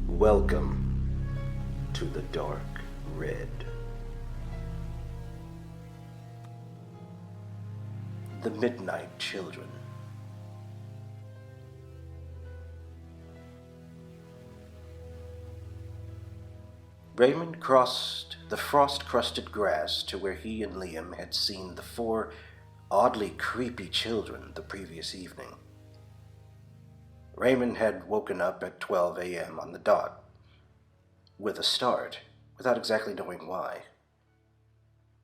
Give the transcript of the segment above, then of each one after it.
Welcome to the Dark Red. The Midnight Children. Raymond crossed the frost-crusted grass to where he and Liam had seen the four oddly creepy children the previous evening. Raymond had woken up at 12 a.m. on the dot, with a start, without exactly knowing why.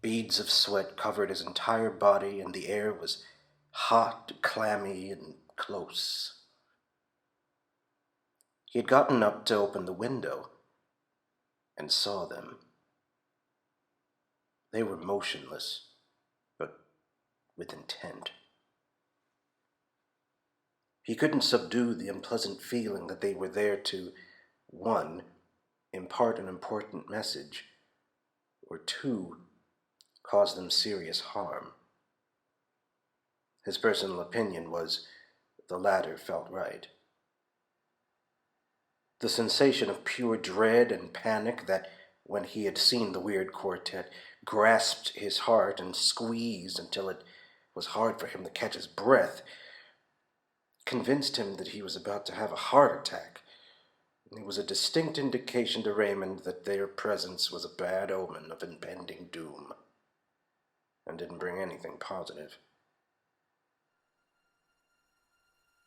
Beads of sweat covered his entire body, and the air was hot, clammy, and close. He had gotten up to open the window, and saw them. They were motionless, but with intent. He couldn't subdue the unpleasant feeling that they were there to, 1, impart an important message, or 2, cause them serious harm. His personal opinion was the latter felt right. The sensation of pure dread and panic that, when he had seen the weird quartet, grasped his heart and squeezed until it was hard for him to catch his breath, convinced him that he was about to have a heart attack. It was a distinct indication to Raymond that their presence was a bad omen of impending doom, and didn't bring anything positive.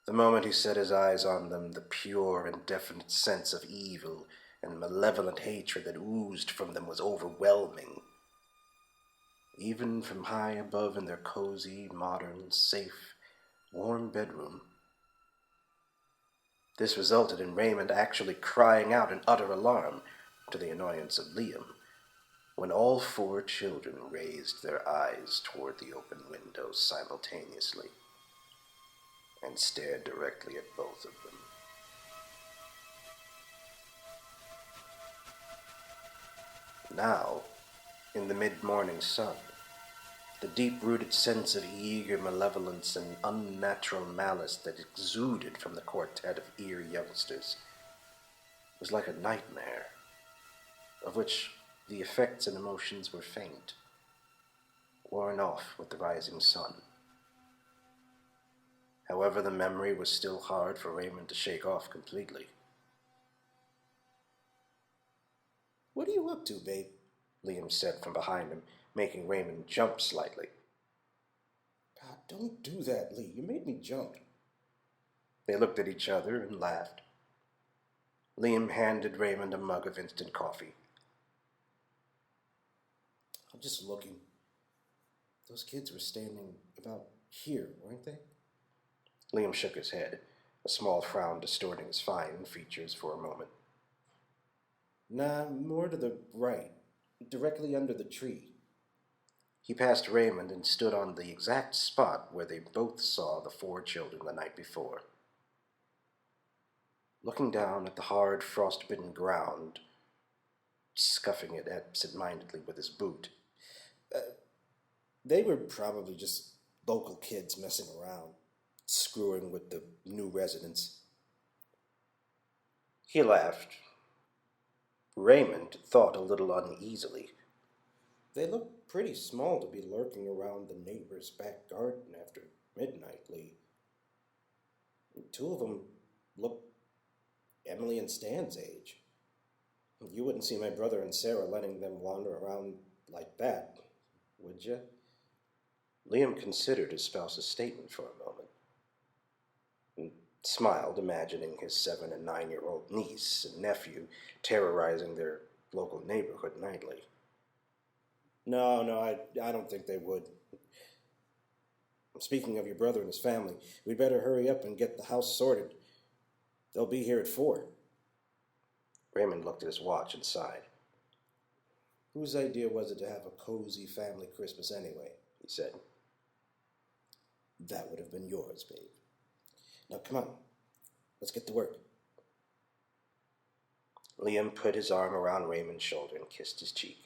The moment he set his eyes on them, the pure and definite sense of evil and malevolent hatred that oozed from them was overwhelming. Even from high above in their cozy, modern, safe, warm bedroom. This resulted in Raymond actually crying out in utter alarm, to the annoyance of Liam, when all four children raised their eyes toward the open window simultaneously and stared directly at both of them. Now, in the mid-morning sun, the deep-rooted sense of eager malevolence and unnatural malice that exuded from the quartet of eerie youngsters was like a nightmare, of which the effects and emotions were faint, worn off with the rising sun. However, the memory was still hard for Raymond to shake off completely. "What are you up to, babe?" Liam said from behind him, making Raymond jump slightly. "God, don't do that, Lee. You made me jump." They looked at each other and laughed. Liam handed Raymond a mug of instant coffee. "I'm just looking. Those kids were standing about here, weren't they?" Liam shook his head, a small frown distorting his fine features for a moment. "Nah, more to the right, directly under the tree." He passed Raymond and stood on the exact spot where they both saw the four children the night before. Looking down at the hard, frost-bitten ground, scuffing it absent-mindedly with his boot. They were probably just local kids messing around, screwing with the new residents." He laughed. Raymond thought a little uneasily. "They look pretty small to be lurking around the neighbor's back garden after midnight, Lee. 2 of them look Emily and Stan's age. You wouldn't see my brother and Sarah letting them wander around like that, would you?" Liam considered his spouse's statement for a moment, and smiled, imagining his 7- and 9-year-old niece and nephew terrorizing their local neighborhood nightly. No, I don't think they would. Speaking of your brother and his family, we'd better hurry up and get the house sorted. They'll be here at 4. Raymond looked at his watch and sighed. "Whose idea was it to have a cozy family Christmas anyway?" he said. "That would have been yours, babe. Now come on, let's get to work." Liam put his arm around Raymond's shoulder and kissed his cheek.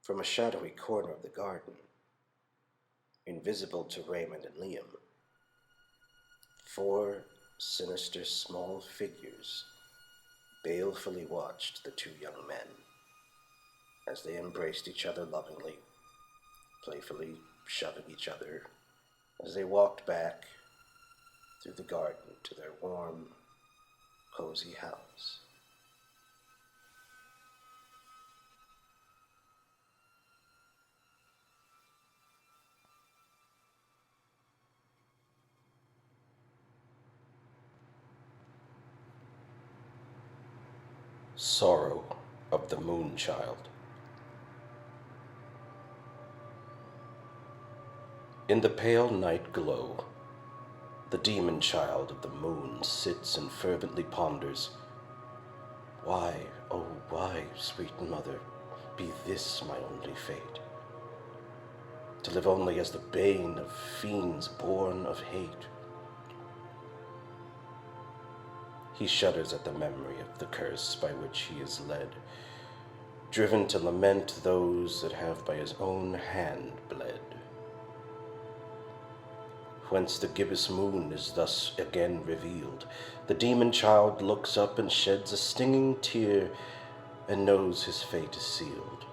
From a shadowy corner of the garden, invisible to Raymond and Liam. 4 sinister small figures balefully watched the 2 young men as they embraced each other lovingly, playfully shoving each other as they walked back through the garden to their warm, cozy house. Sorrow of the Moon Child. In the pale night glow, the demon child of the moon sits and fervently ponders, why, oh why, sweet mother, be this my only fate? To live only as the bane of fiends born of hate. He shudders at the memory of the curse by which he is led, driven to lament those that have by his own hand bled. Whence the gibbous moon is thus again revealed, the demon child looks up and sheds a stinging tear and knows his fate is sealed.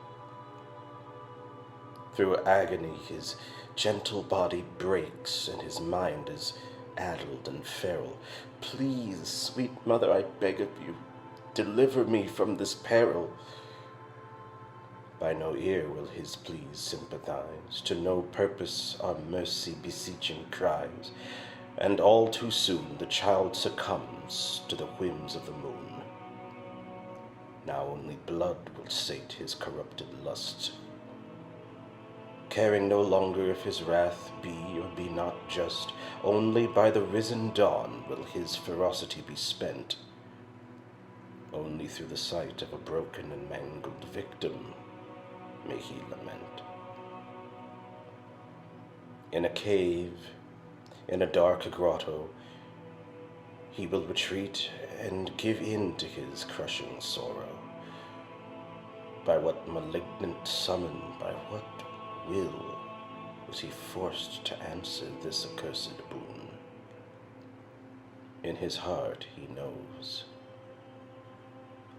Through agony his gentle body breaks and his mind is addled and feral. Please, sweet mother, I beg of you, deliver me from this peril. By no ear will his pleas sympathize, to no purpose our mercy beseeching cries, and all too soon the child succumbs to the whims of the moon. Now only blood will sate his corrupted lust, caring no longer if his wrath be or be not just, only by the risen dawn will his ferocity be spent. Only through the sight of a broken and mangled victim may he lament. In a cave, in a dark grotto, he will retreat and give in to his crushing sorrow. By what malignant summon, by what will was he forced to answer this accursed boon? In his heart he knows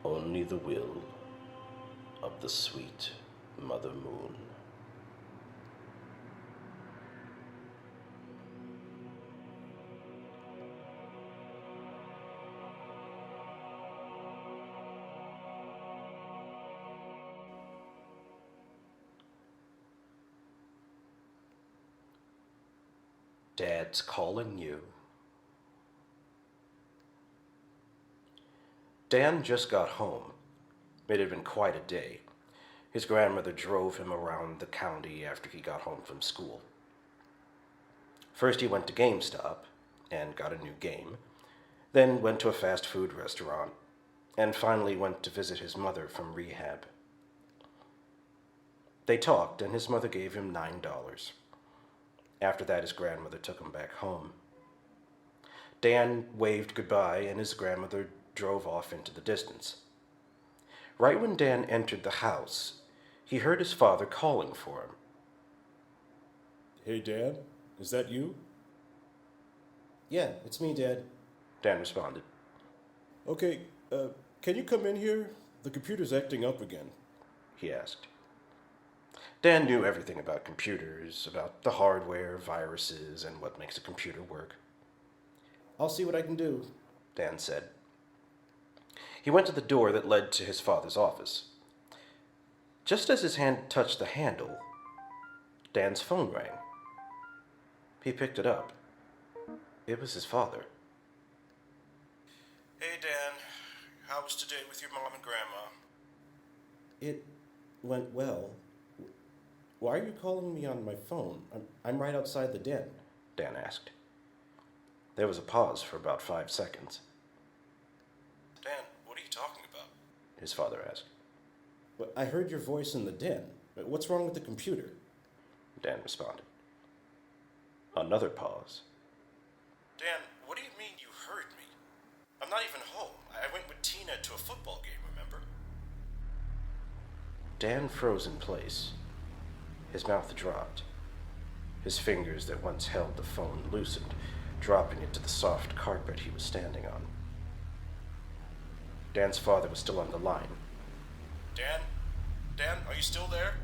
only the will of the sweet Mother Moon. Dad's calling you. Dan just got home. It had been quite a day. His grandmother drove him around the county after he got home from school. First he went to GameStop and got a new game, then went to a fast food restaurant, and finally went to visit his mother from rehab. They talked, and his mother gave him $9. After that, his grandmother took him back home. Dan waved goodbye, and his grandmother drove off into the distance. Right when Dan entered the house, he heard his father calling for him. Hey, Dad, is that you? Yeah, it's me, Dad, Dan responded. Okay, can you come in here? The computer's acting up again, he asked. Dan knew everything about computers, about the hardware, viruses, and what makes a computer work. I'll see what I can do, Dan said. He went to the door that led to his father's office. Just as his hand touched the handle, Dan's phone rang. He picked it up. It was his father. Hey, Dan. How was today with your mom and grandma? It went well. Why are you calling me on my phone? I'm right outside the den, Dan asked. There was a pause for about 5 seconds. Dan, what are you talking about? His father asked. Well, I heard your voice in the den. What's wrong with the computer? Dan responded. Another pause. Dan, what do you mean you heard me? I'm not even home. I went with Tina to a football game, remember? Dan froze in place. His mouth dropped. His fingers that once held the phone loosened, dropping it to the soft carpet he was standing on. Dan's father was still on the line. Dan? Dan, are you still there?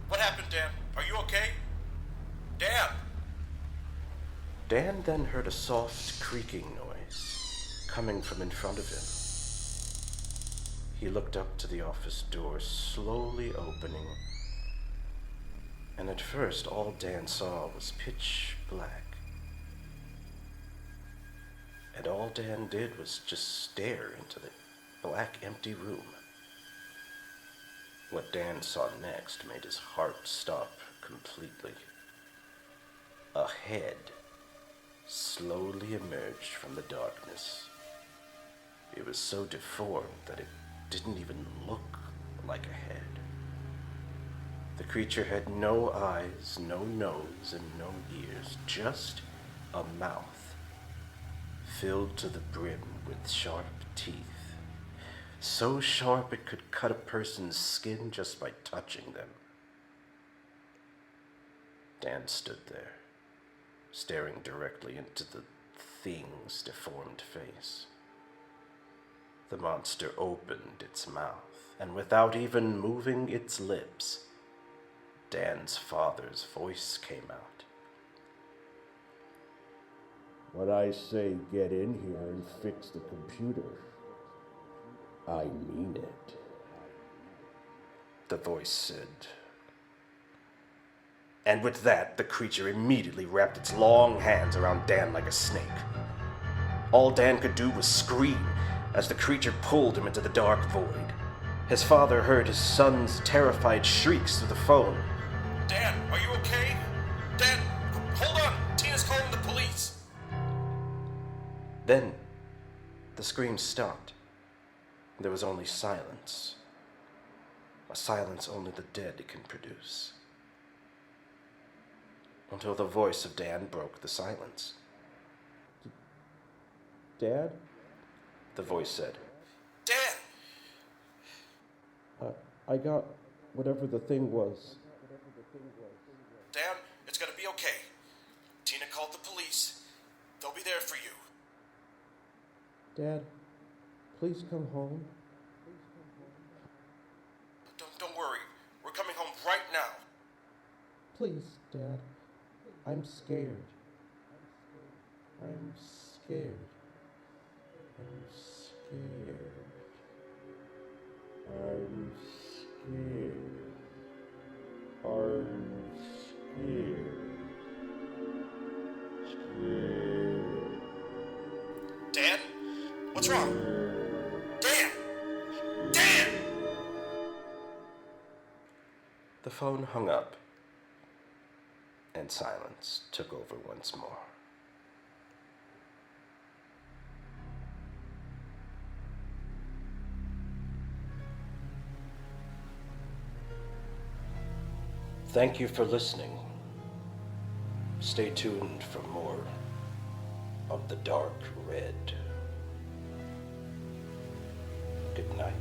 What happened, Dan? Are you okay? Dan! Dan then heard a soft creaking noise coming from in front of him. He looked up to the office door slowly opening, and at first all Dan saw was pitch black. And all Dan did was just stare into the black, empty room. What Dan saw next made his heart stop completely. A head slowly emerged from the darkness. It was so deformed that it didn't even look like a head. The creature had no eyes, no nose, and no ears, just a mouth filled to the brim with sharp teeth, so sharp it could cut a person's skin just by touching them. Dan stood there, staring directly into the thing's deformed face. The monster opened its mouth, and without even moving its lips, Dan's father's voice came out. When I say get in here and fix the computer, I mean it. The voice said. And with that, the creature immediately wrapped its long hands around Dan like a snake. All Dan could do was scream as the creature pulled him into the dark void. His father heard his son's terrified shrieks through the phone. Dan, are you okay? Dan, hold on! Tina's calling the police! Then, the screams stopped. There was only silence. A silence only the dead can produce. Until the voice of Dan broke the silence. Dad? The voice said. Dan! I got whatever the thing was. Dan, it's gonna be okay. Tina called the police. They'll be there for you. Dad, please come home. Don't worry. We're coming home right now. Please, Dad. I'm scared. I'm scared. I'm scared. I'm scared. I'm scared. Scared. Dan? What's wrong? Dan! Dan! The phone hung up, and silence took over once more. Thank you for listening. Stay tuned for more of The Dark Red. Good night.